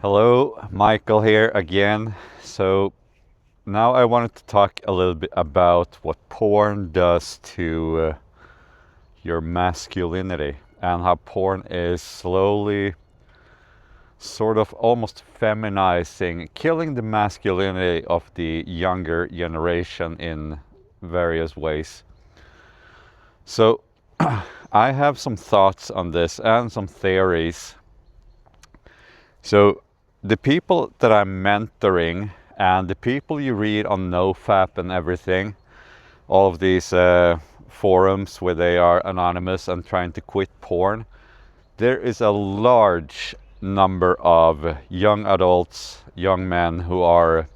Hello, Michael here again. So now I wanted to talk a little bit about what porn does to your masculinity and how porn is slowly sort of almost feminizing, killing the masculinity of the younger generation in various ways. So I have some thoughts on this and some theories. So the people that I'm mentoring and the people you read on NoFap and everything, all of these forums where they are anonymous and trying to quit porn, there is a large number of young adults, young men who are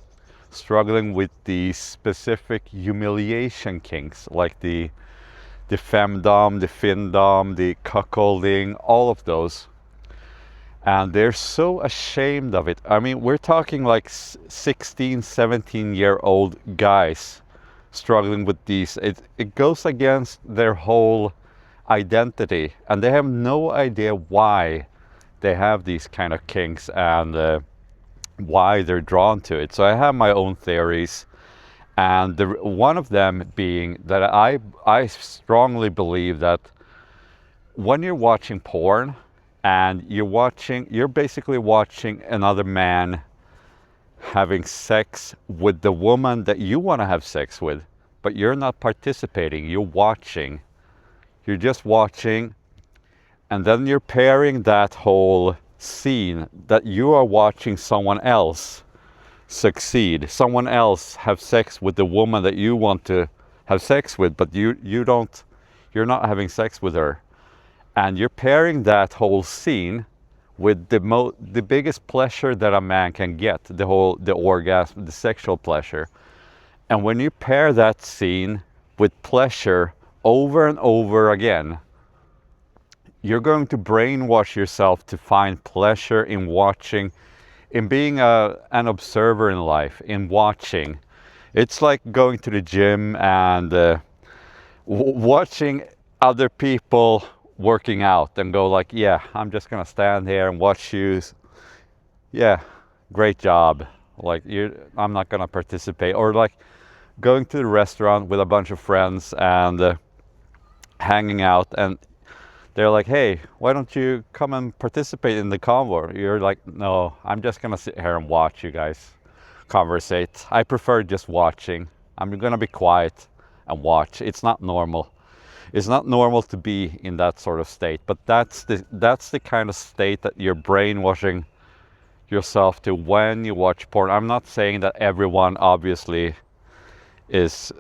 struggling with the specific humiliation kinks, like the femdom, the findom, the cuckolding, all of those, and they're so ashamed of it. I mean, we're talking like 16, 17-year-old guys struggling with these. It goes against their whole identity, and they have no idea why they have these kind of kinks and why they're drawn to it. So I have my own theories, and one of them being that I strongly believe that when you're watching porn and you're basically watching another man having sex with the woman that you want to have sex with, but you're not participating, you're just watching, and then you're pairing that whole scene that you are watching someone else succeed, someone else have sex with the woman that you want to have sex with, but you're not having sex with her, and you're pairing that whole scene with the biggest pleasure that a man can get, the orgasm, the sexual pleasure. And when you pair that scene with pleasure over and over again, you're going to brainwash yourself to find pleasure in watching, in being an observer in life, in watching. It's like going to the gym and watching other people working out and go like, yeah, I'm just gonna stand here and watch you. Yeah, great job. Like I'm not gonna participate. Or like going to the restaurant with a bunch of friends and hanging out, and they're like, hey, why don't you come and participate in the convo? You're like, no, I'm just gonna sit here and watch you guys conversate. I prefer just watching. I'm gonna be quiet and watch. It's not normal. It's not normal to be in that sort of state, but that's the kind of state that you're brainwashing yourself to when you watch porn. I'm not saying that everyone obviously is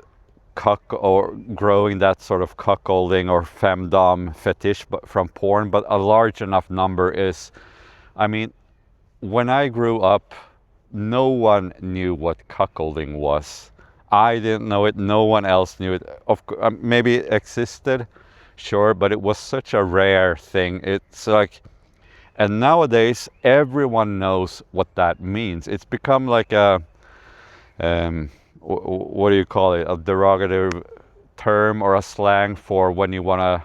cuck or growing that sort of cuckolding or femdom fetish from porn, but a large enough number is. I mean, when I grew up, no one knew what cuckolding was. I didn't know it. No one else knew it. Maybe it existed, sure, but it was such a rare thing. It's like, and nowadays everyone knows what that means. It's become like a, what do you call it? A derogatory term or a slang for when you want to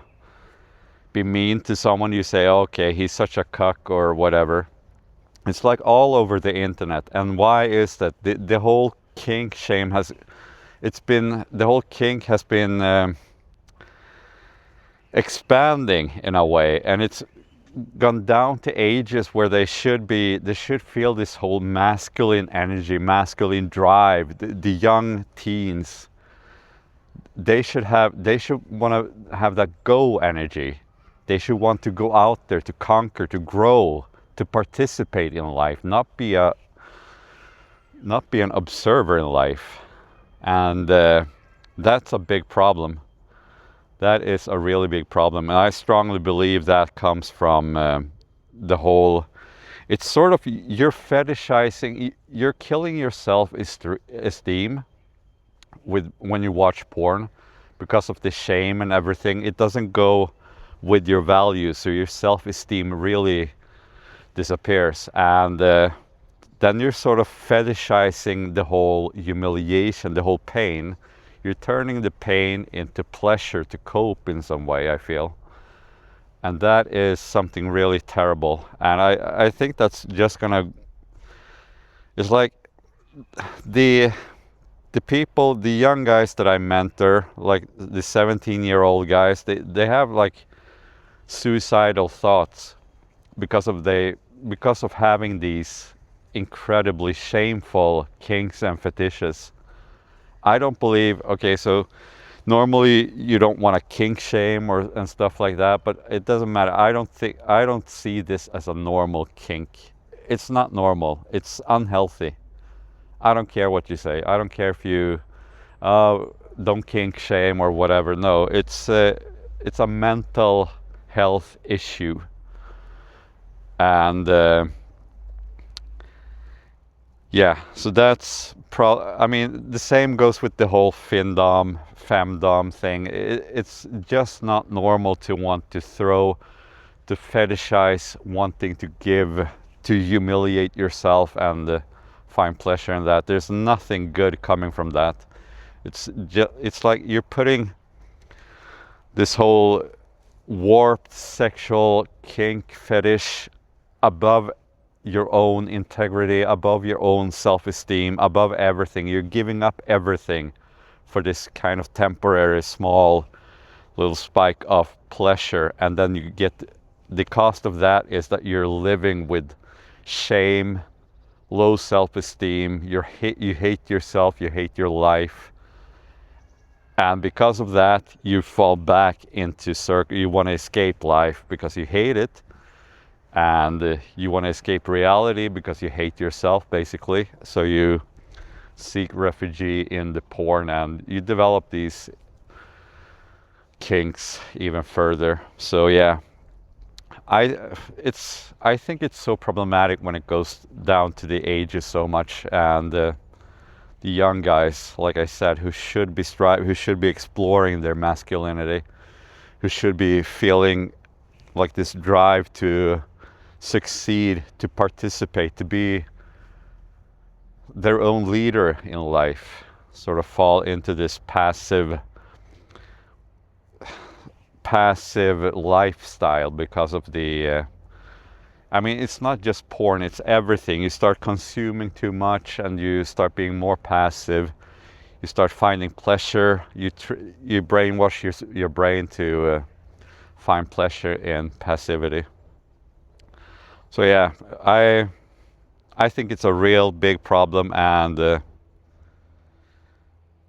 be mean to someone. You say, okay, he's such a cuck or whatever. It's like all over the internet. And why is that? The whole kink shame the whole kink has been expanding in a way, and it's gone down to ages where they should feel this whole masculine energy, masculine drive. The young teens, they should want to have that go energy. They should want to go out there to conquer, to grow, to participate in life, not be an observer in life. And that's a big problem. That is a really big problem, and I strongly believe that comes from the whole. It's sort of, you're fetishizing, you're killing your self-esteem when you watch porn, because of the shame and everything. It doesn't go with your values, so your self-esteem really disappears, and then you're sort of fetishizing the whole humiliation, the whole pain. You're turning the pain into pleasure to cope in some way, I feel. And that is something really terrible. And I think that's just gonna It's like the the people, the young guys that I mentor, like the 17-year-old guys, they have like suicidal thoughts because of having these incredibly shameful kinks and fetishes. I don't believe, okay, so normally you don't want to kink shame or and stuff like that, but it doesn't matter. I don't see this as a normal kink. It's not normal. It's unhealthy. I don't care what you say. I don't care if you uh, don't kink shame or whatever. No, it's a mental health issue, and yeah. So that's I mean, the same goes with the whole findom, femdom thing. It's just not normal to want to to fetishize, wanting to give, to humiliate yourself and find pleasure in that. There's nothing good coming from that. It's like you're putting this whole warped sexual kink fetish above your own integrity, above your own self-esteem, above everything. You're giving up everything for this kind of temporary small little spike of pleasure, and then you get the cost of that is that you're living with shame, low self-esteem, you hate yourself, you hate your life. And because of that, you fall back into circle. You want to escape life because you hate it, and you want to escape reality because you hate yourself, basically. So you seek refuge in the porn, and you develop these kinks even further. So yeah, I think it's so problematic when it goes down to the ages so much, and the young guys, like I said, who should be who should be exploring their masculinity, who should be feeling like this drive to succeed, to participate, to be their own leader in life, sort of fall into this passive lifestyle because of the I mean, it's not just porn, it's everything. You start consuming too much and you start being more passive. You start finding pleasure. You brainwash your brain to find pleasure in passivity. So yeah, I think it's a real big problem, and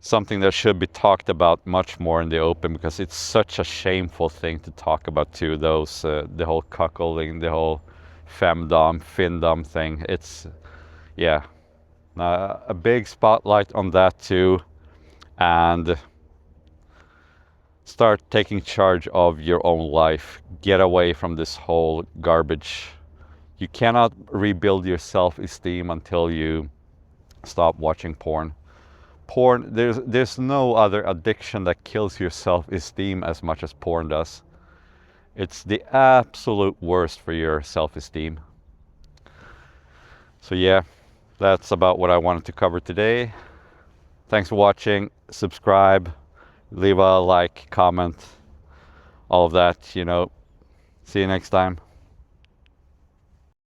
something that should be talked about much more in the open, because it's such a shameful thing to talk about too. The whole cuckolding, the whole femdom, findom thing. It's yeah, a big spotlight on that too, and start taking charge of your own life. Get away from this whole garbage. You cannot rebuild your self-esteem until you stop watching porn. There's no other addiction that kills your self-esteem as much as porn does. It's the absolute worst for your self-esteem. So yeah, that's about what I wanted to cover today. Thanks for watching. Subscribe, leave a like, comment, all of that, you know. See you next time.